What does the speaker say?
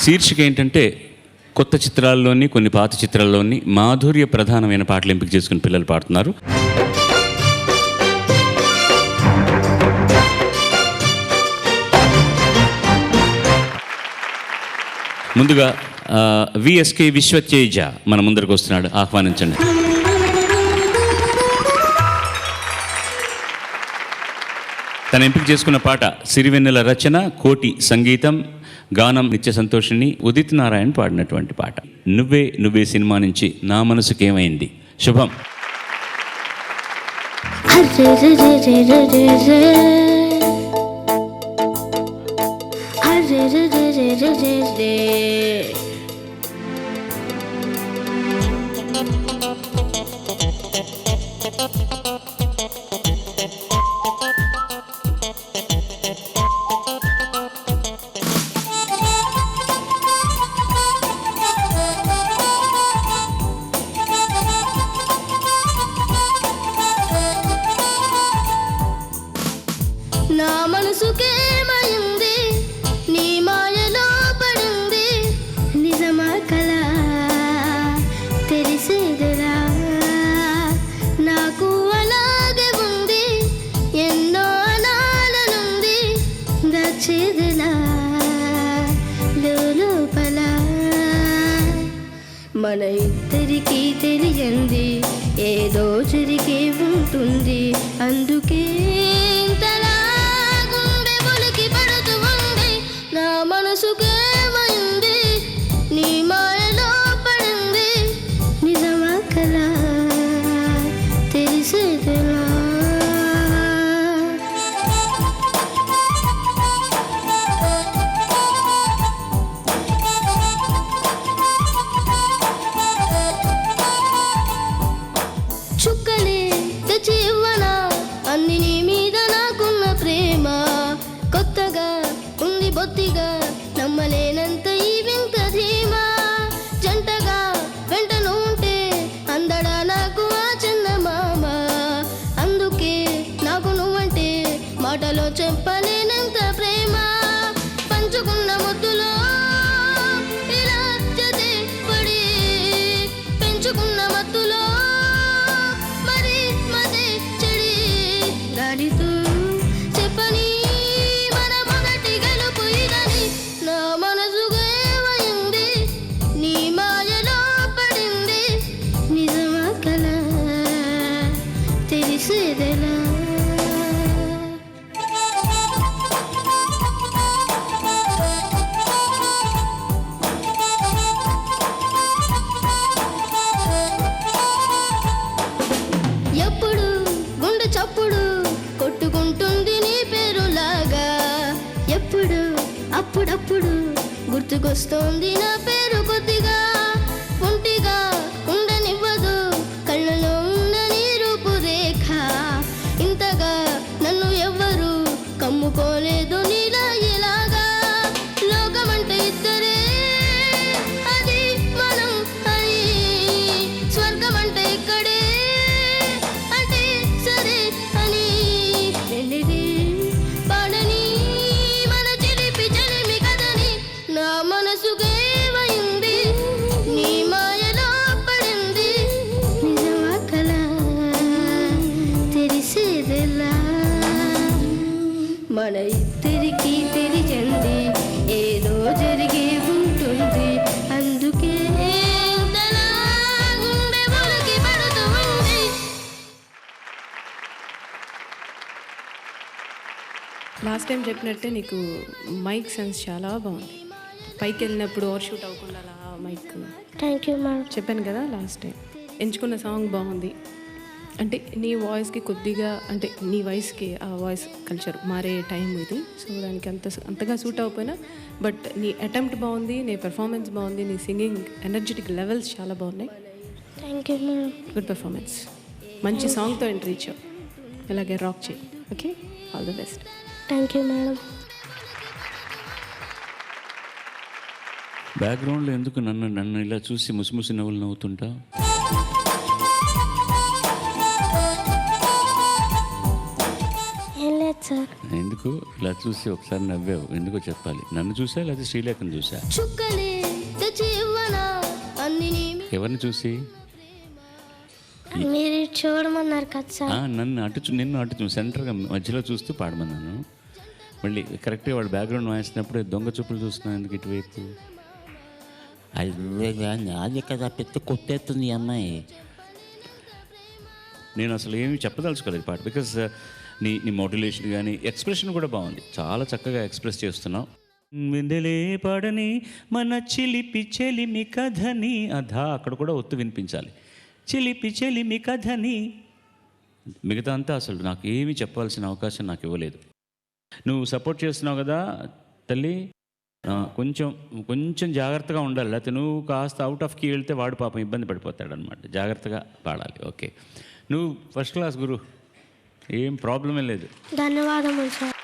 శీర్షిక ఏంటంటే కొత్త చిత్రాల్లోని కొన్ని పాత చిత్రాల్లోని మాధుర్య ప్రధానమైన పాటలు ఎంపిక చేసుకుని పిల్లలు పాడుతున్నారు. ముందుగా విఎస్కే విశ్వతేజ మన ముందరకు వస్తున్నాడు, ఆహ్వానించండి. తను ఎంపిక చేసుకున్న పాట సిరివెన్నెల రచన, కోటి సంగీతం, గానం నిత్య సంతోషిని, ఉదిత్ నారాయణ్ పాడినటువంటి పాట. నువ్వే నువ్వే సినిమా నుంచి నా మనసుకేమైంది. శుభం. నా మనసుకేమైంది, నీ మాయలో పడింది, నిజమా కల తెలిసేదిరా, నాకు అలాగే ఉంది, ఎన్నో అనాలనుంది, దచ్చేదిలా లోపల. మన ఇద్దరికీ తెలియంది ఏదో జరిగే ఉంటుంది, అందుకే మనసుకేమైంది, నీ మాయలో పడింది, నిజమా కల తెలిసేదిలా. చుక్కలే తెచ్చి ఇవ్వనా అన్ని నీ మీద నాకున్న ప్రేమ, కొత్తగా ఉంది బొత్తిగా నమ్మలేనంత ఈ వింత ధీమా, జంటగా వెంట ఉంటే అందడా నాకు ఆ చందమామ, అందుకే నాకు నువ్వంటే మాటలో చెప్పలేనంత ప్రేమ, పంచుకున్న ముద్దులో ఇలా జతే పడి, పెంచుకున్న మత్తులో మరి మదే చెడి, గాలితో చెప్పని తెలిసేదిలా. ఎప్పుడు గుండె చప్పుడు కొట్టుకుంటుంది నీ పేరులాగా, ఎప్పుడు అప్పుడప్పుడు గుర్తుకొస్తోంది నా పేరు కొద్దిగా, ఒంటిగా ఉండనివ్వదు కళ్ళలో ఉన్న నీ రూపురేఖ, ఇంతగా నన్ను ఎవ్వరు కమ్ముకోలేదు నీలా ఇలాగా, లోకమంటే ఇద్దరే అది మనం అని, స్వర్గమంటే ఇక్కడే అంటే సరే అని, వెళ్ళిది పాడని మన చిలిపి చెలిమి కదని, నా మనసుకేమైంది, నీ మాయలో పడింది, నిజమా కల తెలిసేదిలా. మన ఇద్దరికీ తెలియంది ఏదో జరిగే ఉంటుంది, అందుకే ఇంతలా గుండె ఉలికి పడుతూ ఉంది. లాస్ట్ టైం చెప్పినట్టే నీకు మైక్ సెన్స్ చాలా బాగుంది, పైకి వెళ్ళినప్పుడు ఓవర్ షూట్ అవ్వకుండా అలా మైక్. Thank you ma'am. చెప్పాను కదా లాస్ట్ టైం, ఎంచుకున్న సాంగ్ బాగుంది. అంటే నీ వాయిస్కి కొద్దిగా, అంటే నీ వాయిస్కి ఆ వాయిస్ కల్చర్ మారే టైం ఇది, సో దానికి అంతగా సూట్ అవ్వకపోయినా, బట్ నీ అటెంప్ట్ బాగుంది, నీ పెర్ఫార్మెన్స్ బాగుంది, నీ సింగింగ్ ఎనర్జెటిక్ లెవెల్స్ చాలా బాగున్నాయి. Thank you ma'am. Good performance, మంచి సాంగ్తో ఎంట్రీ ఇచ్చావు, ఇలాగే రాక్ చేయి. Okay, all the best. Thank you madam. బ్యాక్గ్రౌండ్లో ఎందుకు నన్ను ఇలా చూసి ముసిముసి నవ్వులు నవ్వుతుంటా? ఏం లేదు సార్. ఎందుకు ఇలా చూసి ఒకసారి నవ్వావు, ఎందుకో చెప్పాలి. నన్ను చూసా లేదా శ్రీలేఖను చూసా? చుక్కలే తెచ్చి ఇవ్వనా అన్ని ఎవరిని చూసి? మీరు చూడమన్నారు కదా సార్. నిన్ను అటు సెంటర్గా మధ్యలో చూస్తూ పాడమన్నాను. మళ్ళీ కరెక్ట్గా వాడు బ్యాక్గ్రౌండ్ వాయిస్తున్నప్పుడు దొంగ చూపులు చూస్తున్నాను ఎందుకు ఇటువైపు? అది కదా పెద్ద కొట్టేస్తుంది ఈ అమ్మాయి. నేను అసలు ఏమీ చెప్పదలుచుకోలేదు పాట, బికాస్ నీ మోటివేషన్ కానీ ఎక్స్ప్రెషన్ కూడా బాగుంది, చాలా చక్కగా ఎక్స్ప్రెస్ చేస్తున్నావు. విందలే పాడని మన చిలిపి చెలిమి కథని అధా, అక్కడ కూడా ఒత్తు వినిపించాలి. చిలిపి చెలిమి కథని. మిగతా అంతా అసలు నాకు ఏమీ చెప్పాల్సిన అవకాశం నాకు ఇవ్వలేదు. నువ్వు సపోర్ట్ చేస్తున్నావు కదా తల్లి, కొంచెం జాగ్రత్తగా ఉండాలి. లేకపోతే నువ్వు కాస్త అవుట్ ఆఫ్ కీ వెళ్తే వాడు పాపం ఇబ్బంది పడిపోతాడు అనమాట. జాగ్రత్తగా పాడాలి. ఓకే, నువ్వు ఫస్ట్ క్లాస్ గురు, ఏం ప్రాబ్లమే లేదు. ధన్యవాదములు సార్.